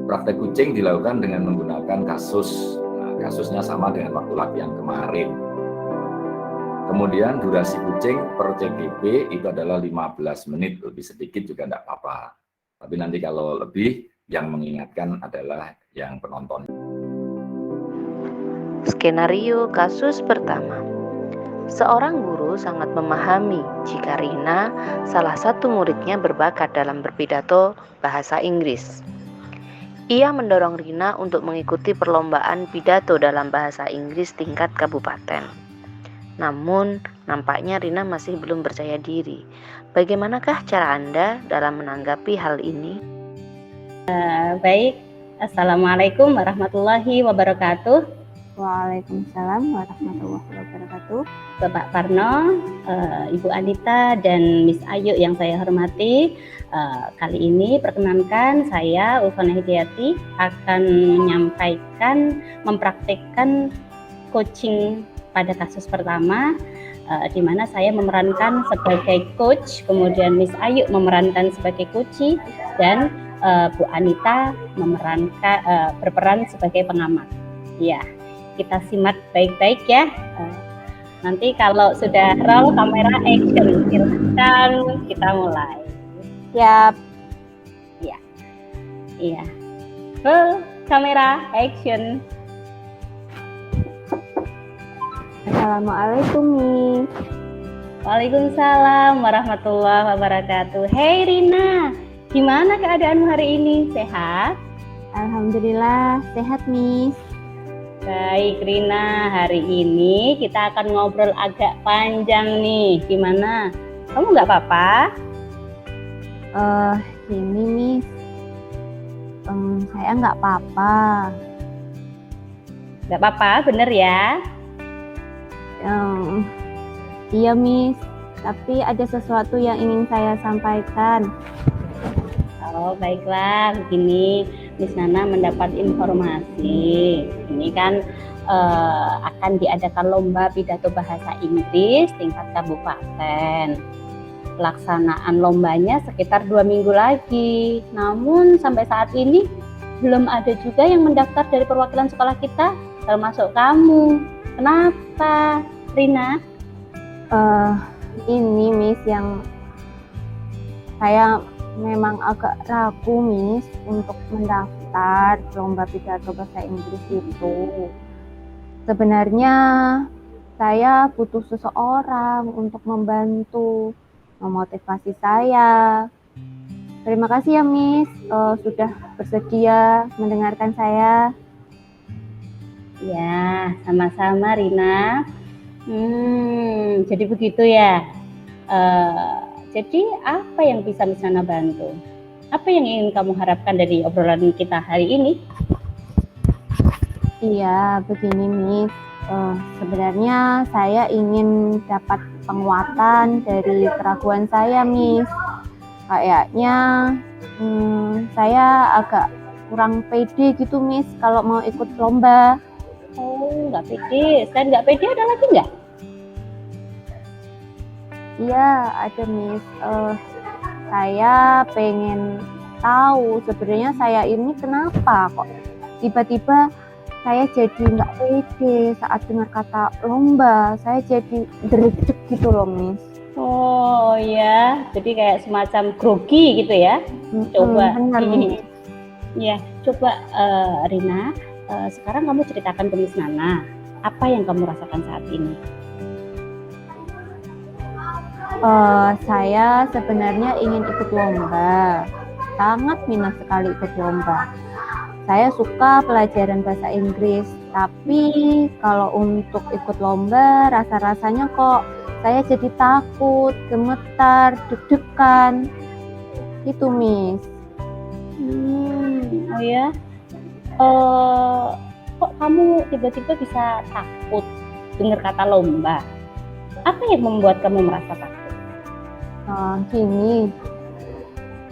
Praktek kucing dilakukan dengan menggunakan kasus. Nah, kasusnya sama dengan waktu latihan kemarin. Kemudian durasi kucing per CGP itu adalah 15 menit, lebih sedikit juga tidak apa-apa. Tapi nanti kalau lebih, yang mengingatkan adalah yang penonton. Skenario kasus pertama. Seorang guru sangat memahami jika Rina, salah satu muridnya, berbakat dalam berpidato bahasa Inggris. Ia mendorong Rina untuk mengikuti perlombaan pidato dalam bahasa Inggris tingkat kabupaten. Namun, nampaknya Rina masih belum percaya diri. Bagaimanakah cara Anda dalam menanggapi hal ini? Baik, Assalamualaikum warahmatullahi wabarakatuh. Waalaikumsalam warahmatullahi wabarakatuh. Bapak Parno, Ibu Anita, dan Miss Ayu yang saya hormati, kali ini perkenankan saya, Ulfana Hidayati, akan mempraktikkan coaching pada kasus pertama, di mana saya memerankan sebagai coach, kemudian Miss Ayu memerankan sebagai coach, dan Bu Anita berperan sebagai pengamat. Ya. Kita simak baik-baik ya. Nanti kalau sudah roll kamera action, silakan kita mulai. Siap. Iya. Iya. Roll kamera action. Assalamualaikum, Miss. Waalaikumsalam warahmatullahi wabarakatuh. Hey Rina, gimana keadaanmu hari ini? Sehat? Alhamdulillah, sehat, Miss. Baik Rina, hari ini kita akan ngobrol agak panjang nih. Gimana? Kamu nggak apa-apa? Ini Miss, saya nggak apa-apa. Nggak apa-apa, bener ya? Iya Miss, tapi ada sesuatu yang ingin saya sampaikan. Oh baiklah, begini. Miss Nana mendapat informasi, ini kan akan diadakan lomba pidato bahasa Inggris tingkat kabupaten. Pelaksanaan lombanya sekitar 2 minggu lagi. Namun sampai saat ini belum ada juga yang mendaftar dari perwakilan sekolah kita, termasuk kamu. Kenapa, Rina? Ini Miss, yang saya memang agak ragu Miss untuk mendaftar lomba pidato bahasa Inggris itu. Sebenarnya saya butuh seseorang untuk membantu, memotivasi saya. Terima kasih ya Miss, sudah bersedia mendengarkan saya. Ya, sama-sama Rina. Jadi begitu ya. Jadi apa yang bisa Miss Nana bantu? Apa yang ingin kamu harapkan dari obrolan kita hari ini? Iya, begini Miss. Sebenarnya saya ingin dapat penguatan dari keraguan saya Miss. Kayaknya saya agak kurang pede gitu Miss kalau mau ikut lomba. Oh, nggak pede. Selain nggak pede ada lagi nggak? Iya, ada Miss. Saya pengen tahu sebenarnya saya ini kenapa kok tiba-tiba saya jadi nggak pede saat dengar kata lomba. Saya jadi deg-deg gitu loh Miss. Oh ya, jadi kayak semacam grogi gitu ya. Coba. Benar, Miss. Ya, coba Rina, sekarang kamu ceritakan ke Miss Nana apa yang kamu rasakan saat ini. Saya sebenarnya ingin ikut lomba, sangat minat sekali ikut lomba. Saya suka pelajaran bahasa Inggris, tapi kalau untuk ikut lomba rasa-rasanya kok saya jadi takut, gemetar, deg-degan, gitu Miss. Oh ya, kok kamu tiba-tiba bisa takut dengar kata lomba? Apa yang membuat kamu merasa takut? Gini,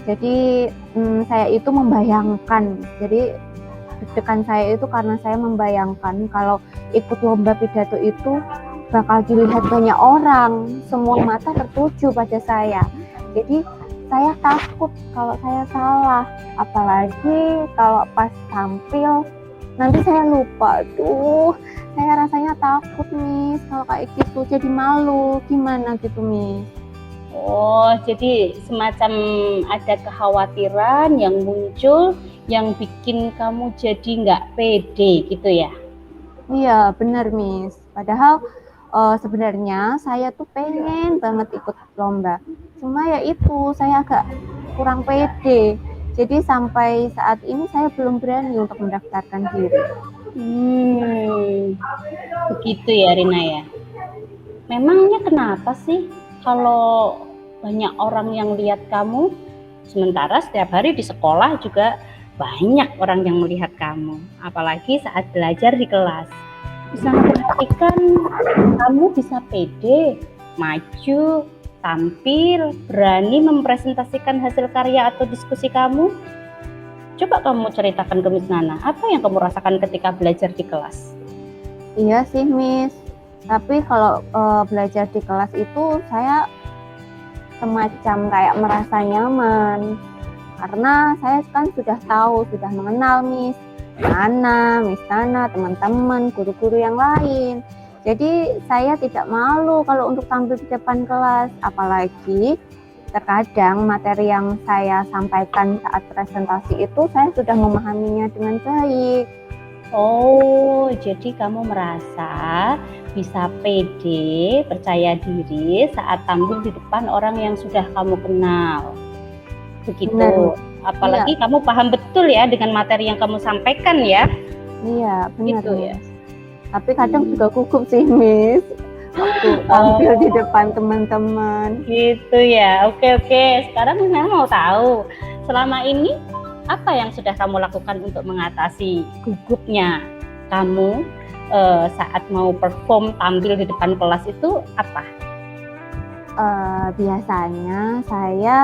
jadi saya itu membayangkan, jadi deg-degan saya itu karena saya membayangkan kalau ikut lomba pidato itu bakal dilihat banyak orang, semua mata tertuju pada saya. Jadi saya takut kalau saya salah, apalagi kalau pas tampil nanti saya lupa. Aduh, saya rasanya takut, Miss, kalau kayak gitu, jadi malu. Gimana gitu, Miss? Oh, jadi semacam ada kekhawatiran yang muncul yang bikin kamu jadi nggak pede gitu ya? Iya, benar, Miss. Padahal sebenarnya saya tuh pengen banget ikut lomba. Cuma ya itu, saya agak kurang pede. Jadi sampai saat ini saya belum berani untuk mendaftarkan diri. Begitu ya, Rina ya. Memangnya kenapa sih kalau banyak orang yang lihat kamu, sementara setiap hari di sekolah juga banyak orang yang melihat kamu, apalagi saat belajar di kelas. Bisa memperhatikan kamu bisa pede, maju, tampil, berani mempresentasikan hasil karya atau diskusi kamu. Coba kamu ceritakan ke Miss Nana, apa yang kamu rasakan ketika belajar di kelas? Iya sih, Miss. Tapi kalau belajar di kelas itu saya semacam kayak merasa nyaman. Karena saya kan sudah tahu, sudah mengenal Miss Nana, teman-teman, guru-guru yang lain. Jadi saya tidak malu kalau untuk tampil di depan kelas. Apalagi terkadang materi yang saya sampaikan saat presentasi itu saya sudah memahaminya dengan baik. Oh, jadi kamu merasa bisa pede, percaya diri saat tampil di depan orang yang sudah kamu kenal. Begitu. Benar. Apalagi kamu paham betul ya dengan materi yang kamu sampaikan ya. Iya, benar. Gitu ya. Tapi kadang juga gugup sih, Miss. Waktu tampil di depan teman-teman. Gitu ya. Oke. Sekarang saya mau tahu, selama ini apa yang sudah kamu lakukan untuk mengatasi gugupnya kamu saat mau perform tampil di depan kelas itu apa? Biasanya saya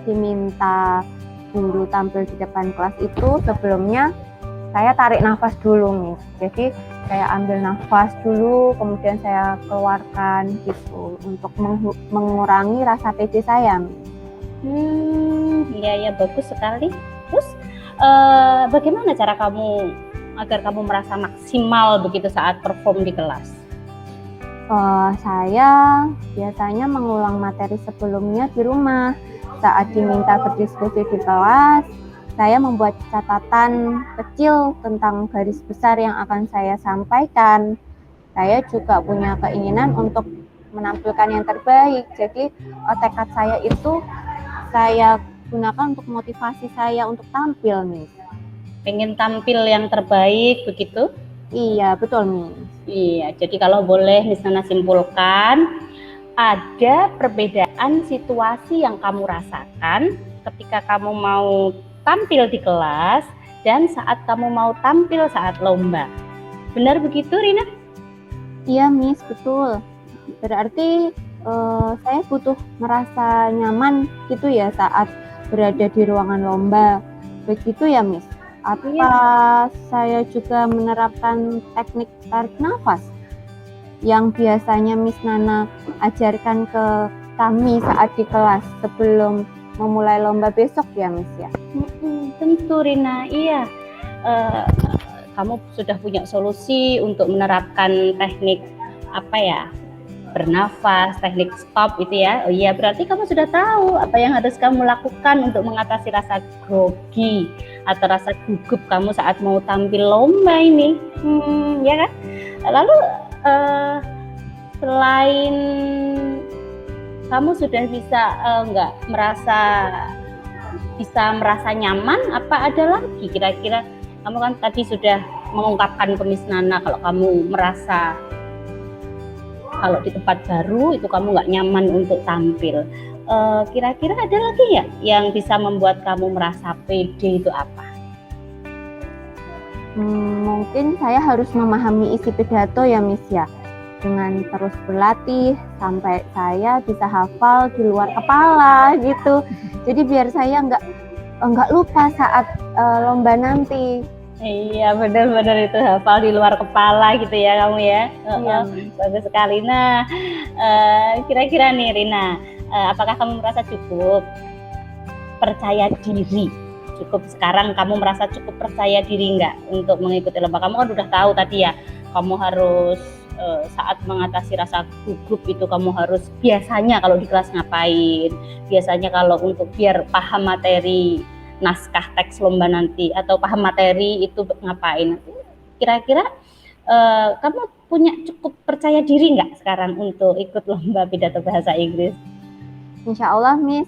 diminta guru tampil di depan kelas itu sebelumnya saya tarik nafas dulu, Miss. Jadi saya ambil nafas dulu, kemudian saya keluarkan gitu untuk mengurangi rasa pede saya, Miss. Iya bagus sekali. Terus bagaimana cara kamu agar kamu merasa maksimal begitu saat perform di kelas? Saya biasanya mengulang materi sebelumnya di rumah. Saat diminta berdiskusi di kelas, saya membuat catatan kecil tentang garis besar yang akan saya sampaikan. Saya juga punya keinginan untuk menampilkan yang terbaik. Jadi tekad saya itu saya gunakan untuk motivasi saya untuk tampil, Miss. Pengen tampil yang terbaik begitu? Iya, betul, Miss. Iya, jadi kalau boleh Miss Nana simpulkan, ada perbedaan situasi yang kamu rasakan ketika kamu mau tampil di kelas dan saat kamu mau tampil saat lomba. Benar begitu, Rina? Iya, Miss, betul. Berarti saya butuh merasa nyaman gitu ya saat berada di ruangan lomba. Begitu ya, Miss? Apa saya juga menerapkan teknik tarik nafas yang biasanya Miss Nana ajarkan ke kami saat di kelas sebelum memulai lomba besok ya, Miss ya? Tentu, Rina, iya. Kamu sudah punya solusi untuk menerapkan teknik bernafas, teknik stop itu ya. Oh iya, berarti kamu sudah tahu apa yang harus kamu lakukan untuk mengatasi rasa grogi atau rasa gugup kamu saat mau tampil lomba ini. Ya kan? Lalu selain kamu sudah bisa merasa nyaman, apa ada lagi kira-kira? Kamu kan tadi sudah mengungkapkan ke Miss Nana kalau kamu merasa kalau di tempat baru itu kamu nggak nyaman untuk tampil. Kira-kira ada lagi ya yang bisa membuat kamu merasa pede itu apa? Mungkin saya harus memahami isi pidato ya, Miss ya, dengan terus berlatih sampai saya bisa hafal di luar kepala gitu. Jadi biar saya nggak lupa saat lomba nanti. Iya, benar-benar itu hafal di luar kepala gitu ya kamu ya. Iya. Bagus sekali. Nah, kira-kira nih Rina, apakah kamu merasa cukup percaya diri? Cukup sekarang kamu merasa cukup percaya diri nggak untuk mengikuti lomba? Kamu kan udah tahu tadi ya, kamu harus saat mengatasi rasa gugup itu kamu harus biasanya kalau di kelas ngapain, biasanya kalau untuk biar paham materi naskah teks lomba nanti atau paham materi itu ngapain. Kira-kira kamu punya cukup percaya diri nggak sekarang untuk ikut lomba pidato bahasa Inggris? Insya Allah Miss,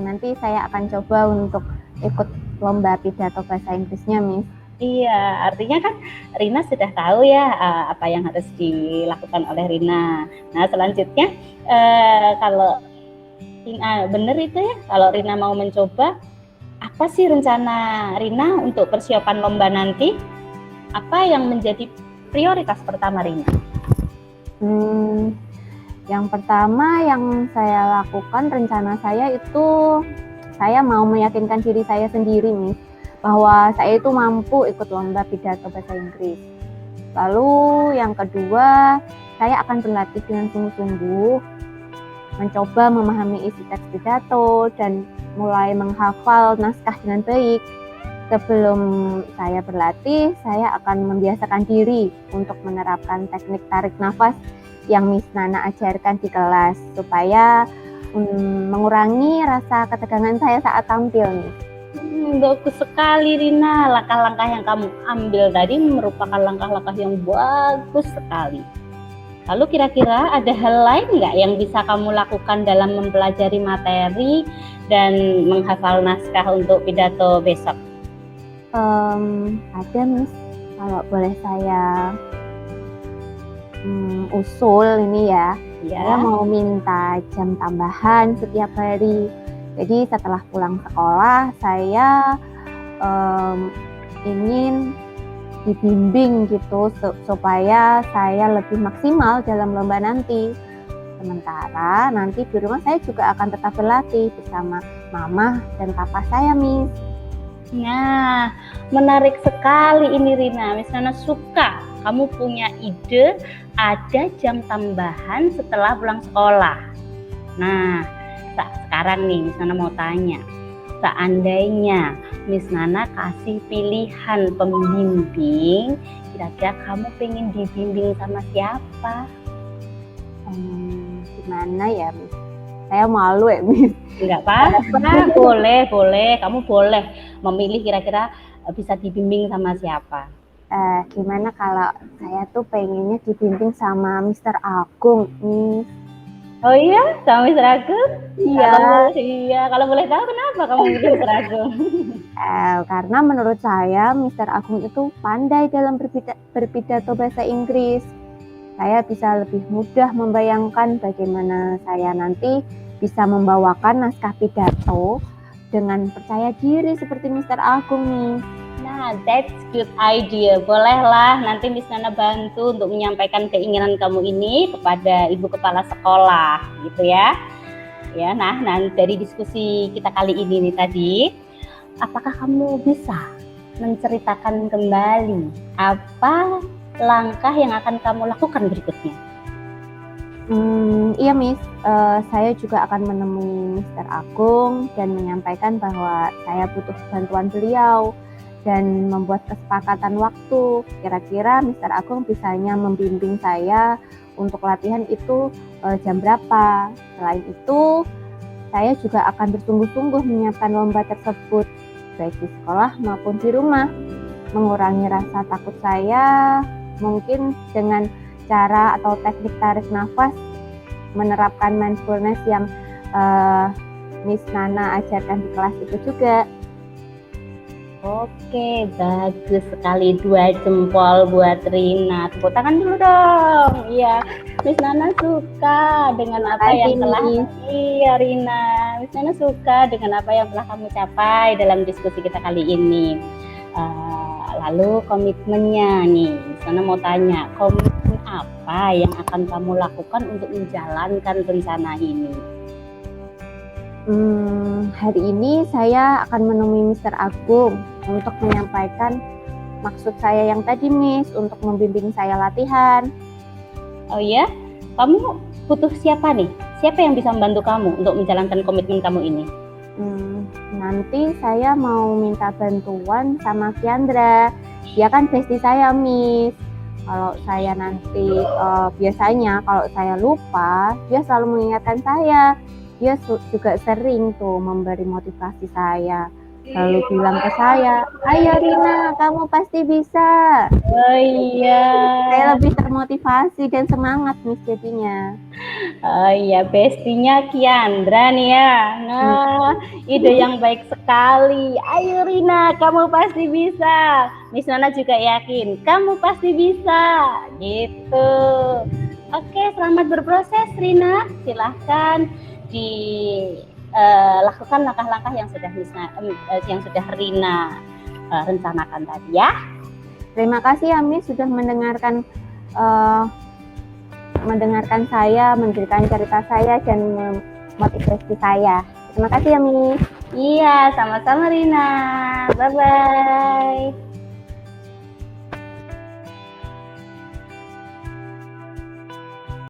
nanti saya akan coba untuk ikut lomba pidato bahasa Inggrisnya Miss. Iya, artinya kan Rina sudah tahu ya apa yang harus dilakukan oleh Rina. Nah selanjutnya kalau benar itu ya, kalau Rina mau mencoba, apa sih rencana Rina untuk persiapan lomba nanti? Apa yang menjadi prioritas pertama Rina? Yang pertama yang saya lakukan, rencana saya itu saya mau meyakinkan diri saya sendiri Miss, bahwa saya itu mampu ikut lomba pidato bahasa Inggris. Lalu yang kedua, saya akan berlatih dengan sungguh-sungguh, mencoba memahami isi teks pidato dan mulai menghafal naskah dengan baik. Sebelum saya berlatih, saya akan membiasakan diri untuk menerapkan teknik tarik nafas yang Miss Nana ajarkan di kelas, supaya mengurangi rasa ketegangan saya saat tampil nih. Bagus sekali Rina, langkah-langkah yang kamu ambil tadi merupakan langkah-langkah yang bagus sekali. Lalu kira-kira ada hal lain nggak yang bisa kamu lakukan dalam mempelajari materi dan menghafal naskah untuk pidato besok? Ada Miss, kalau boleh saya usul ini ya, saya mau minta jam tambahan setiap hari. Jadi setelah pulang sekolah saya ingin dibimbing gitu supaya saya lebih maksimal dalam lomba nanti. Sementara nanti di rumah saya juga akan tetap berlatih bersama mama dan papa saya Miss. Nah, menarik sekali ini Rina. Miss Nana suka kamu punya ide ada jam tambahan setelah pulang sekolah. Nah, sekarang nih Miss Nana mau tanya, seandainya Miss Nana kasih pilihan pembimbing, kira-kira kamu pengen dibimbing sama siapa? Gimana ya Miss? Saya malu ya Miss. Enggak apa-apa, boleh. Kamu boleh memilih kira-kira bisa dibimbing sama siapa. Gimana kalau saya tuh pengennya dibimbing sama Mr. Agung Miss. Oh iya, sama Mr. Agung? Iya. Kalau boleh tahu kenapa kamu milih Mr. Agung? Karena menurut saya Mr. Agung itu pandai dalam berpidato bahasa Inggris. Saya bisa lebih mudah membayangkan bagaimana saya nanti bisa membawakan naskah pidato dengan percaya diri seperti Mr. Agung nih. Nah, that's good idea. Bolehlah nanti Miss Nana bantu untuk menyampaikan keinginan kamu ini kepada Ibu Kepala Sekolah, gitu ya. Ya, nah dari diskusi kita kali ini nih tadi, apakah kamu bisa menceritakan kembali apa langkah yang akan kamu lakukan berikutnya? Iya Miss, saya juga akan menemui Mr. Agung dan menyampaikan bahwa saya butuh bantuan beliau dan membuat kesepakatan waktu. Kira-kira Mr. Agung bisanya membimbing saya untuk latihan itu jam berapa. Selain itu, saya juga akan bersungguh-sungguh menyiapkan lomba tersebut, baik di sekolah maupun di rumah. Mengurangi rasa takut saya mungkin dengan cara atau teknik tarik nafas, menerapkan mindfulness yang Miss Nana ajarkan di kelas itu juga. Oke, bagus sekali, 2 jempol buat Rina. Tepuk tangan dulu dong. Iya, Miss Nana suka dengan apa yang telah Rina. Miss Nana suka dengan apa yang telah kamu capai dalam diskusi kita kali ini. Lalu komitmennya nih, Miss Nana mau tanya, komitmen apa yang akan kamu lakukan untuk menjalankan rencana ini? Hari ini saya akan menemui Mr. Agung untuk menyampaikan maksud saya yang tadi Miss, untuk membimbing saya latihan. Oh ya, kamu butuh siapa nih? Siapa yang bisa membantu kamu untuk menjalankan komitmen kamu ini? nanti saya mau minta bantuan sama Kiandra. Dia kan bestie saya, Miss. Kalau saya nanti biasanya kalau saya lupa, dia selalu mengingatkan saya. Dia juga sering tuh memberi motivasi saya. Lalu bilang ke saya, ayo Rina, kamu pasti bisa. Oh iya. Saya lebih termotivasi dan semangat, Miss, jadinya. Oh iya, bestinya Kiandra nih ya. Nah, ide yang baik sekali. Ayo Rina, kamu pasti bisa. Miss Nana juga yakin, kamu pasti bisa. Gitu. Oke, selamat berproses Rina. Silahkan lakukan langkah-langkah yang sudah Rina rencanakan tadi ya. Terima kasih ya, Miss, sudah mendengarkan saya, menceritakan cerita saya dan memotivasi saya. Terima kasih ya, Miss. Iya, sama-sama Rina. Bye-bye.